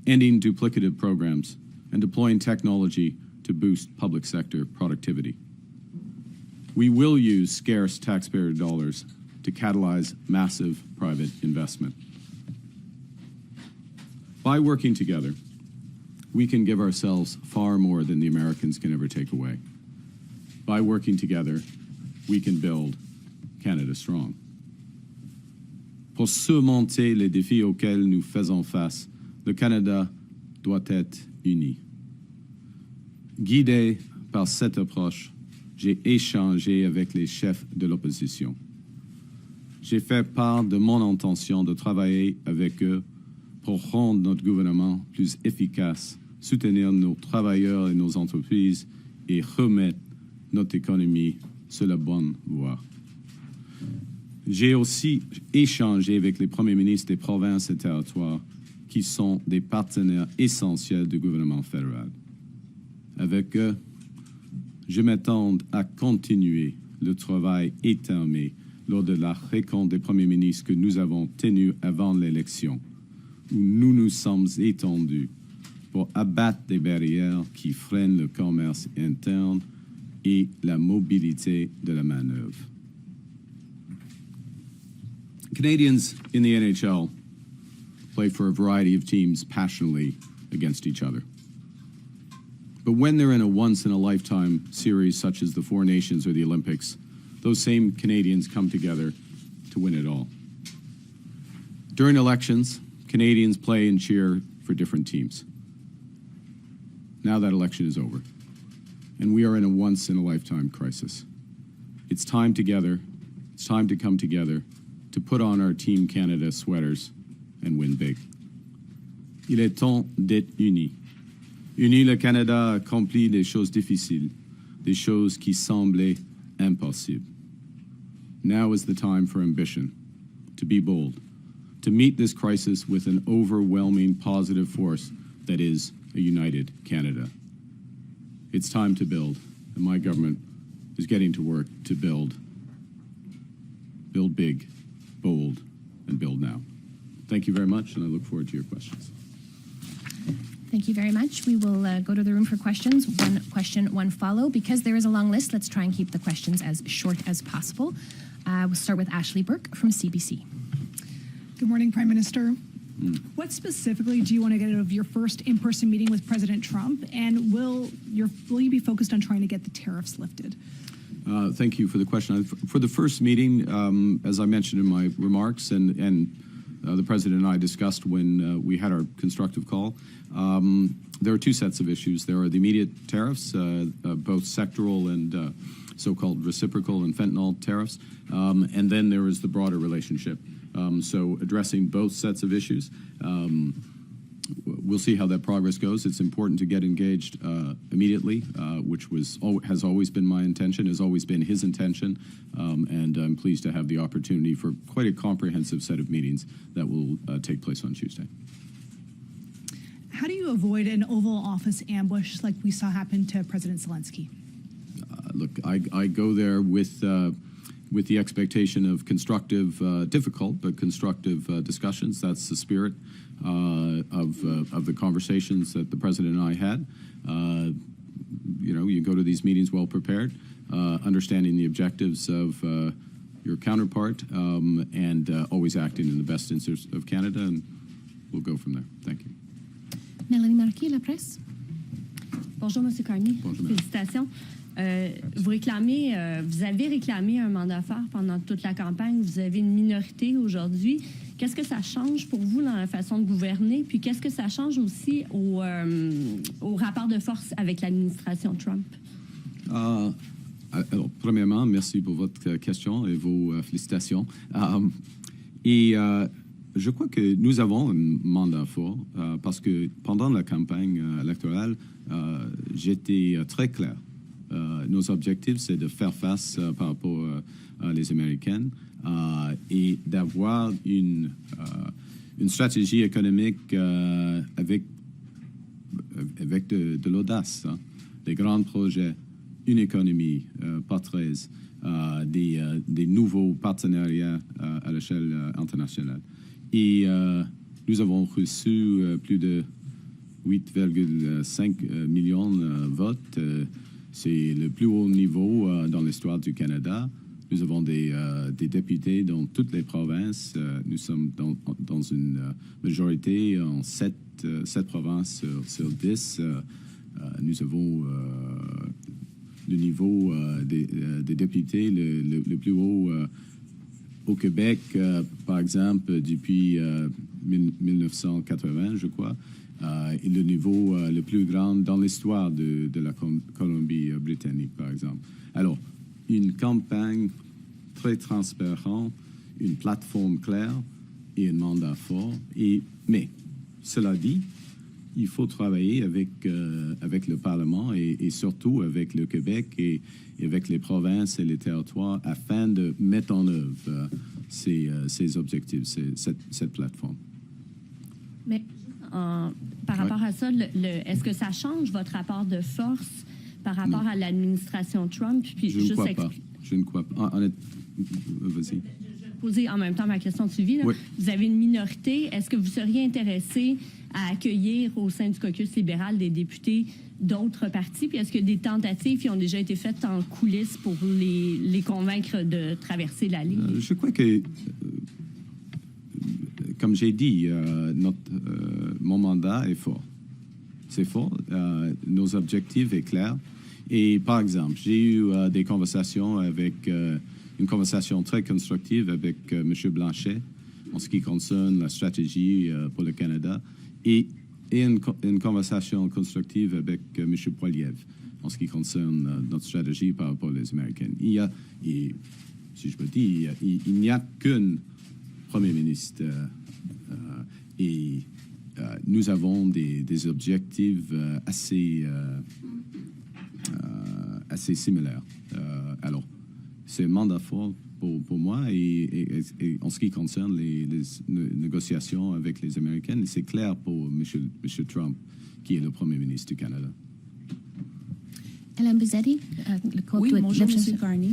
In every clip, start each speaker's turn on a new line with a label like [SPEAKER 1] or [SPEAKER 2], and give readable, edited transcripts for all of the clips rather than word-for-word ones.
[SPEAKER 1] ending duplicative programs, and deploying technology to boost public sector productivity. We will use scarce taxpayer dollars to catalyze massive private investment. By working together, we can give ourselves far more than the Americans can ever take away. By working together, we can build Canada strong. Pour surmonter les défis auxquels nous faisons face, le Canada doit être uni. Guidé par cette approche, j'ai échangé avec les chefs de l'opposition. J'ai fait part de mon intention de travailler avec eux pour rendre notre gouvernement plus efficace, soutenir nos travailleurs et nos entreprises et remettre notre économie sur la bonne voie. J'ai aussi échangé avec les premiers ministres des provinces et territoires qui sont des partenaires essentiels du gouvernement fédéral. Avec eux, je m'attends à continuer le travail éterminé lors de la rencontre des premiers ministres que nous avons tenue avant l'élection, où nous nous sommes étendus pour abattre des barrières qui freinent le commerce interne et la mobilité de la main-d'œuvre. Canadians in the NHL play for a variety of teams passionately against each other. But when they're in a once-in-a-lifetime series such as the Four Nations or the Olympics, those same Canadians come together to win it all. During elections, Canadians play and cheer for different teams. Now that election is over, and we are in a once-in-a-lifetime crisis. It's time together, it's time to come together to put on our Team Canada sweaters and win big. Il est temps d'être unis. Unis, le Canada a accompli des choses difficiles, des choses qui semblaient impossibles. Now is the time for ambition, to be bold, to meet this crisis with an overwhelming positive force that is a united Canada. It's time to build, and my government is getting to work to build big, bold, and build now. Thank you very much, and I look forward to your questions.
[SPEAKER 2] Thank you very much. We will go to the room for questions. One question, one follow. Because there is a long list, let's try and keep the questions as short as possible. We'll start with Ashley Burke from CBC.
[SPEAKER 3] Good morning, Prime Minister. What specifically do you want to get out of your first in-person meeting with President Trump, and will you be focused on trying to get the tariffs lifted?
[SPEAKER 1] Thank you for the question. For the first meeting, as I mentioned in my remarks, and the President and I discussed when we had our constructive call, there are two sets of issues. There are the immediate tariffs, both sectoral and so-called reciprocal and fentanyl tariffs, and then there is the broader relationship. So addressing both sets of issues. We'll see how that progress goes. It's important to get engaged immediately, which has always been my intention, has always been his intention, and I'm pleased to have the opportunity for quite a comprehensive set of meetings that will take place on Tuesday.
[SPEAKER 3] How do you avoid an Oval Office ambush like we saw happen to President Zelensky?
[SPEAKER 1] Look, I go there with the expectation of constructive, difficult, but constructive discussions. That's the spirit of the conversations that the President and I had. You go to these meetings well prepared, understanding the objectives of your counterpart, and always acting in the best interest of Canada, and we'll go from there. Thank you.
[SPEAKER 2] Mélanie Marquis, La Presse.
[SPEAKER 4] Bonjour, M. Carney.
[SPEAKER 1] Bonjour,
[SPEAKER 4] Félicitations. Vous avez réclamé un mandat fort pendant toute la campagne. Vous avez une minorité aujourd'hui. Qu'est-ce que ça change pour vous dans la façon de gouverner? Puis qu'est-ce que ça change aussi au rapport de force avec l'administration Trump?
[SPEAKER 1] Alors, premièrement, merci pour votre question et vos félicitations. Je crois que nous avons un mandat fort parce que pendant la campagne électorale, j'étais très clair. Nos objectifs, c'est de faire face par rapport les Américains et d'avoir une stratégie économique avec de l'audace, hein, des grands projets, une économie porteuse, des nouveaux partenariats à l'échelle internationale. Et nous avons reçu plus de 8,5 millions de votes. C'est le plus haut niveau dans l'histoire du Canada. Nous avons des députés dans toutes les provinces. Nous sommes dans une majorité en 7 provinces sur 10. Nous avons le niveau des députés le plus haut au Québec, par exemple, depuis 1980, je crois, et le niveau le plus grand dans l'histoire de la Colombie-Britannique, par exemple. Alors, une campagne très transparente, une plateforme claire et un mandat fort. Mais, cela dit, il faut travailler avec le Parlement et surtout avec le Québec et avec les provinces et les territoires afin de mettre en œuvre ces objectifs, cette plateforme.
[SPEAKER 4] Mais par rapport à ça, est-ce que ça change votre rapport de force par rapport à l'administration Trump? Puis
[SPEAKER 1] Je ne crois pas. Je ne crois pas. Vas-y.
[SPEAKER 4] Poser en même temps ma question de suivi. Là.
[SPEAKER 1] Oui.
[SPEAKER 4] Vous avez une minorité. Est-ce que vous seriez intéressé à accueillir au sein du caucus libéral des députés d'autres partis? Puis est-ce que des tentatives qui ont déjà été faites en coulisses pour les convaincre de traverser la ligne?
[SPEAKER 1] Je crois que, comme j'ai dit, mon mandat est fort. C'est fort. Nos objectifs sont clairs. Et par exemple, j'ai eu des conversations une conversation très constructive avec M. Blanchet en ce qui concerne la stratégie pour le Canada et une conversation constructive avec M. Poilievre en ce qui concerne notre stratégie par rapport aux Américains. Si je peux dire, il n'y a qu'un Premier ministre et nous avons des objectifs assez similaires. Alors, c'est un mandat fort pour moi et en ce qui concerne les négociations avec les Américains, c'est clair pour M. Trump, qui est le Premier ministre du Canada.
[SPEAKER 2] Alain Buzzetti,
[SPEAKER 5] oui, bonjour, M. Carney.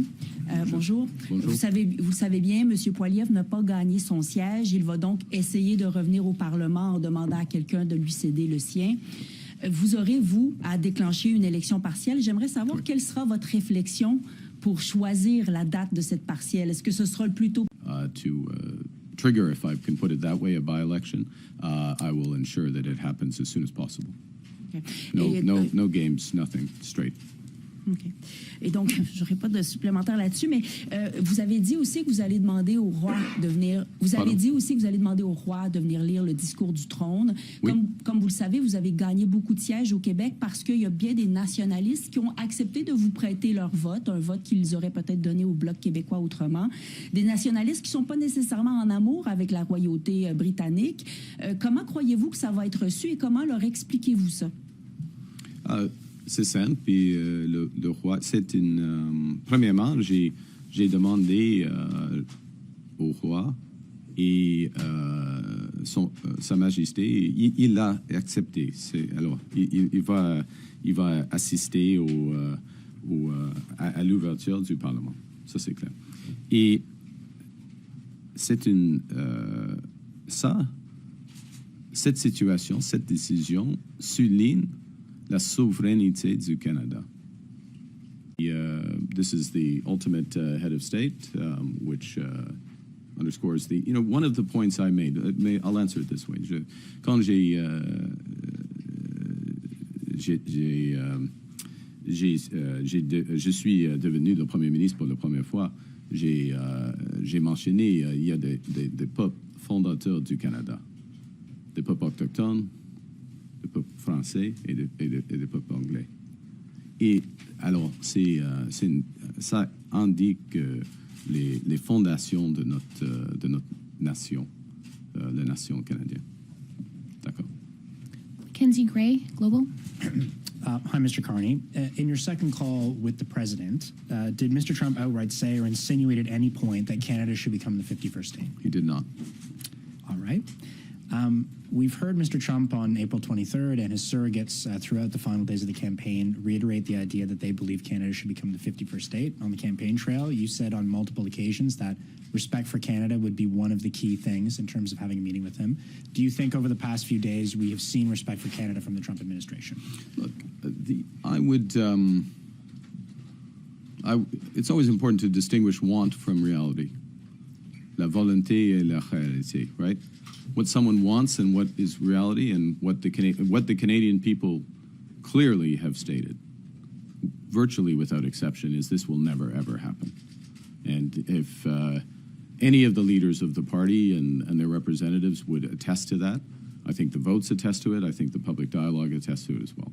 [SPEAKER 5] Bonjour.
[SPEAKER 1] Bonjour.
[SPEAKER 5] Vous savez bien, M. Poilievre n'a pas gagné son siège. Il va donc essayer de revenir au Parlement en demandant à quelqu'un de lui céder le sien. Vous aurez, vous, à déclencher une élection partielle. J'aimerais savoir quelle sera votre réflexion pour choisir la date de cette partielle. Est-ce que ce sera le plus tôt?
[SPEAKER 1] Trigger, if I can put it that way, a by-election, I will ensure that it happens as soon as possible.
[SPEAKER 5] Okay.
[SPEAKER 1] No games, nothing, straight.
[SPEAKER 5] OK. Et donc, je n'aurai pas de supplémentaire là-dessus, mais vous avez dit aussi que vous allez demander au roi de venir. Vous avez dit aussi que vous allez demander au roi de venir lire le discours du trône.
[SPEAKER 1] Oui.
[SPEAKER 5] Comme vous le savez, vous avez gagné beaucoup de sièges au Québec parce qu'il y a bien des nationalistes qui ont accepté de vous prêter leur vote, un vote qu'ils auraient peut-être donné au Bloc québécois autrement. Des nationalistes qui ne sont pas nécessairement en amour avec la royauté britannique. Comment croyez-vous que ça va être reçu et comment leur expliquez-vous ça?
[SPEAKER 1] C'est simple, puis le roi, c'est une... premièrement, j'ai demandé au roi et Sa Majesté, il l'a accepté. Alors, il va assister à l'ouverture du Parlement. Ça, c'est clair. Et c'est cette situation, cette décision souligne la souveraineté du Canada. This is the ultimate head of state, which underscores one of the points I made. I'll answer it this way. Quand je suis devenu le Premier ministre pour la première fois, j'ai mentionné il y a des peuples fondateurs du Canada, des peuples autochtones, des peuples français et des peuples anglais. Et alors, ça indique les fondations de notre nation, la nation canadienne. D'accord.
[SPEAKER 2] Mackenzie Gray, Global.
[SPEAKER 6] Hi, Mr. Carney. In your second call with the president, did Mr. Trump outright say or insinuate at any point that Canada should become the 51st state?
[SPEAKER 1] He did not.
[SPEAKER 6] All right. We've heard Mr. Trump on April 23rd and his surrogates throughout the final days of the campaign reiterate the idea that they believe Canada should become the 51st state. On the campaign trail, you said on multiple occasions that respect for Canada would be one of the key things in terms of having a meeting with him. Do you think over the past few days we have seen respect for Canada from the Trump administration?
[SPEAKER 1] Look, it's always important to distinguish want from reality. La volonté et la réalité, right? What someone wants and what is reality, and what the Canadian people clearly have stated, virtually without exception, is this will never, ever happen. And if any of the leaders of the party and their representatives would attest to that, I think the votes attest to it. I think the public dialogue attests to it as well.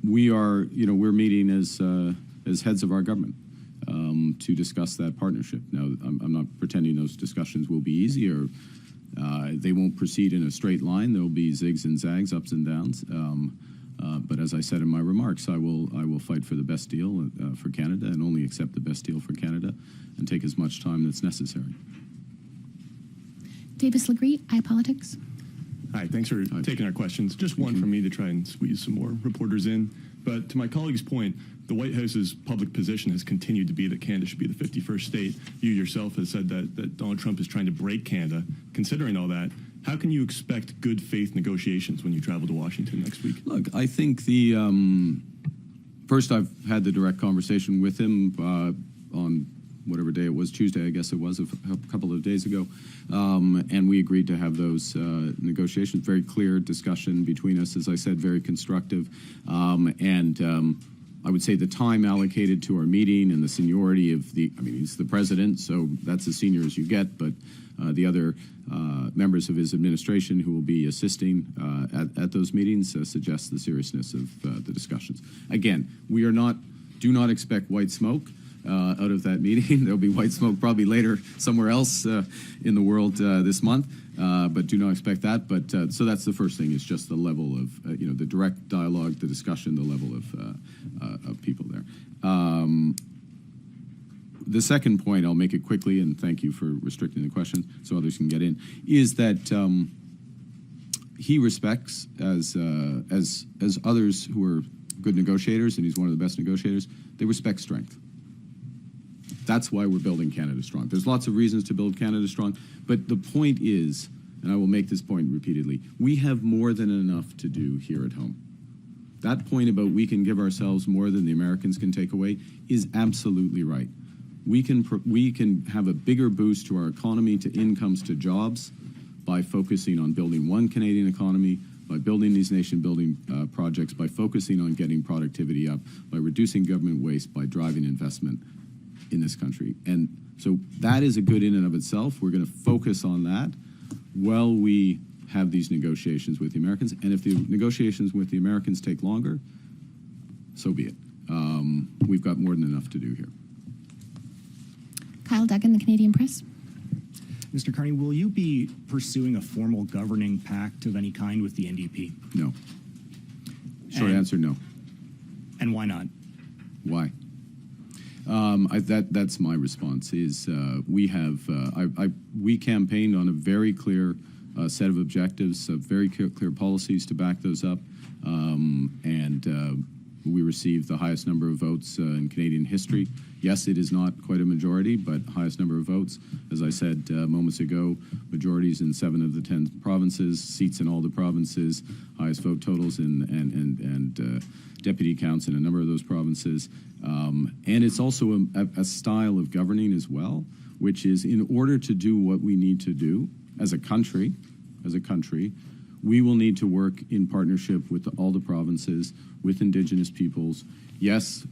[SPEAKER 1] We're meeting as heads of our government to discuss that partnership. Now, I'm not pretending those discussions will be easy, or they won't proceed in a straight line. There will be zigs and zags, ups and downs. But as I said in my remarks, I will fight for the best deal for Canada, and only accept the best deal for Canada, and take as much time that's necessary.
[SPEAKER 2] Davis Legree, iPolitics.
[SPEAKER 7] Hi, thanks for taking our questions. Just one from me to try and squeeze some more reporters in. But to my colleague's point, the White House's public position has continued to be that Canada should be the 51st state. You yourself have said that Donald Trump is trying to break Canada. Considering all that, how can you expect good faith negotiations when you travel to Washington next week?
[SPEAKER 1] Look, I think first I've had the direct conversation with him on whatever day it was, Tuesday, I guess it was, a couple of days ago. And we agreed to have those negotiations. Very clear discussion between us, as I said, very constructive. I would say the time allocated to our meeting and the seniority of he's the president, so that's as senior as you get, but the other members of his administration who will be assisting at those meetings suggests the seriousness of the discussions. Again, do not expect white smoke out of that meeting. There'll be white smoke probably later somewhere else in the world this month, but do not expect that. But so that's the first thing, is just the level of the direct dialogue, the discussion, the level of people there. The second point, I'll make it quickly, and thank you for restricting the question so others can get in, is that he respects, as others who are good negotiators, and he's one of the best negotiators, they respect strength. That's why we're building Canada strong. There's lots of reasons to build Canada strong, but the point is, and I will make this point repeatedly, we have more than enough to do here at home. That point about we can give ourselves more than the Americans can take away is absolutely right. We can have a bigger boost to our economy, to incomes, to jobs, by focusing on building one Canadian economy, by building these nation-building projects, by focusing on getting productivity up, by reducing government waste, by driving investment in this country. And so that is a good in and of itself. We're going to focus on that while we have these negotiations with the Americans. And if the negotiations with the Americans take longer, so be it. We've got more than enough to do here.
[SPEAKER 2] Kyle Duggan, the Canadian Press.
[SPEAKER 8] Mr. Carney, will you be pursuing a formal governing pact of any kind with the NDP?
[SPEAKER 1] No. Short answer, no.
[SPEAKER 8] And why not?
[SPEAKER 1] Why? That's my response. Is we campaigned on a very clear set of objectives, very clear policies to back those up, and we received the highest number of votes in Canadian history. Yes, it is not quite a majority, but highest number of votes. As I said moments ago, majorities in 7 of the 10 provinces, seats in all the provinces, highest vote totals and deputy counts in a number of those provinces. And it's also a style of governing as well, which is, in order to do what we need to do as a country, we will need to work in partnership with all the provinces, with Indigenous peoples. Yes,